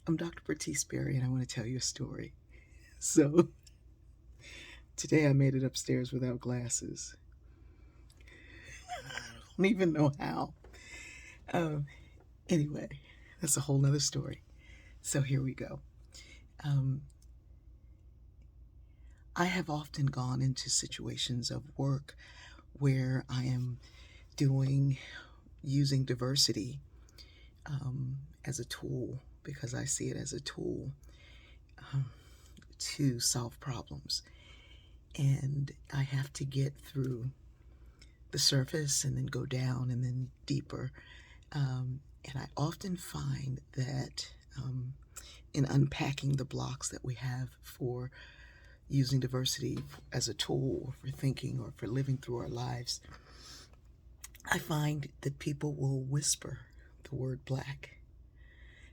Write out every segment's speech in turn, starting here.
I'm Dr. Bertice Berry, and I want to tell you a story. So, today I made it upstairs without glasses. I don't even know how. Um, anyway, that's a whole nother story. So, here we go. Um, I have often gone into situations of work where I am doing, using diversity as a tool because I see it as a tool um, to solve problems. And I have to get through the surface and then go down and then deeper. And I often find that in unpacking the blocks that we have for using diversity as a tool or for thinking or for living through our lives, I find that people will whisper the word black.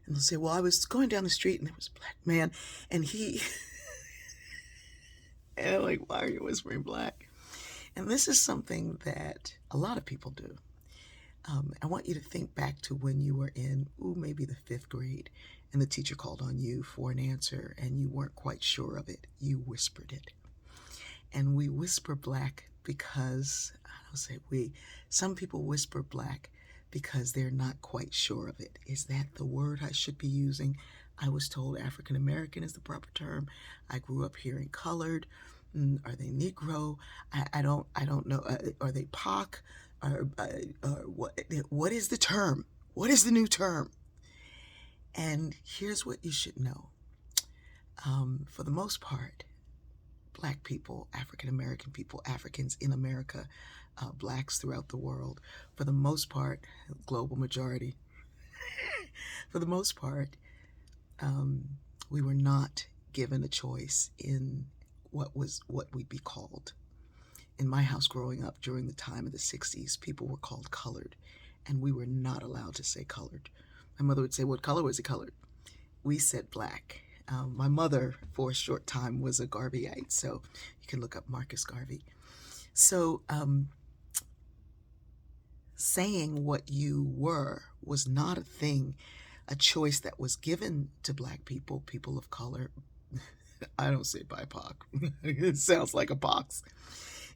And they'll say, well, I was going down the street and there was a black man and he, and I'm like, why are you whispering black? And this is something that a lot of people do. I want you to think back to when you were in, maybe the fifth grade, and the teacher called on you for an answer and you weren't quite sure of it. You whispered it. And we whisper black because, I don't say we, some people whisper black because they're not quite sure of it. Is that the word I should be using? I was told African American is the proper term. I grew up hearing colored. Are they Negro? I don't know. Are they POC? What is the term? What is the new term? And here's what you should know. For the most part, Black people, African American people, Africans in America, Blacks throughout the world, for the most part, global majority, for the most part, we were not given a choice in what we'd be called. In my house growing up during the time of the 60s, people were called colored, and we were not allowed to say colored. My mother would say, what color was he colored? We said black. My mother, for a short time, was a Garveyite, so you can look up Marcus Garvey. So saying what you were was not a thing, a choice that was given to Black people, people of color. I don't say BIPOC. It sounds like a box.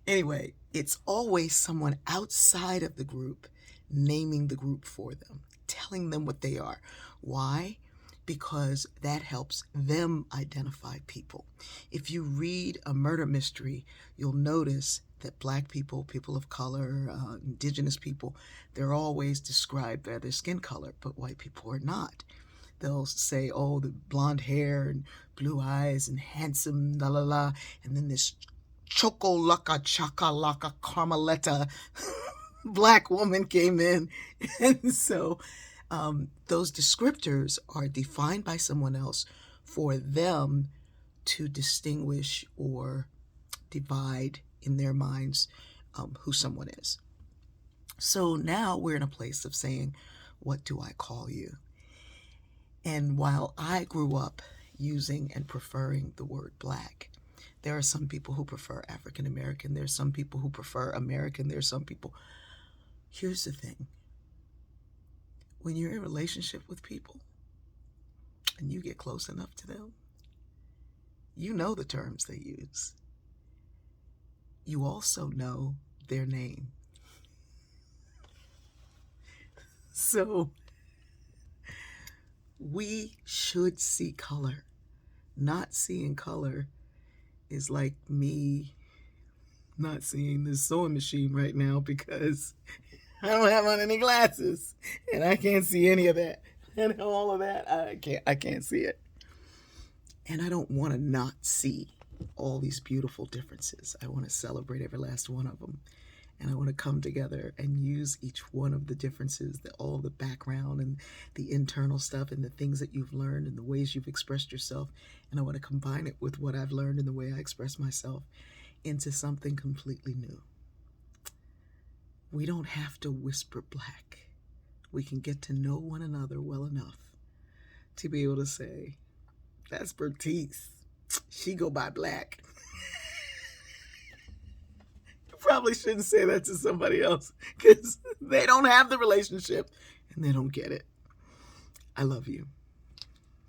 Anyway, it's always someone outside of the group naming the group for them, telling them what they are. Why? Because that helps them identify people. If you read a murder mystery, you'll notice that Black people, people of color, indigenous people, they're always described by their skin color, but white people are not. They'll say, oh, the blonde hair and blue eyes and handsome, la la la, and then this chocolaka chakalaka Carmelita Black woman came in. And so those descriptors are defined by someone else for them to distinguish or divide in their minds who someone is. So now we're in a place of saying, what do I call you? And while I grew up using and preferring the word Black, there are some people who prefer African American. There's some people who prefer American. There's some people. Here's the thing. When you're in a relationship with people and you get close enough to them, you know the terms they use. You also know their name. So we should see color. Not seeing color is like me not seeing this sewing machine right now because I don't have on any glasses and I can't see any of that. And all of that, I can't see it. And I don't want to not see all these beautiful differences. I want to celebrate every last one of them. And I want to come together and use each one of the differences, all the background and the internal stuff and the things that you've learned and the ways you've expressed yourself. And I want to combine it with what I've learned and the way I express myself into something completely new. We don't have to whisper Black. We can get to know one another well enough to be able to say, that's Bertice. She go by Black. Probably shouldn't say that to somebody else because they don't have the relationship and they don't get it. I love you.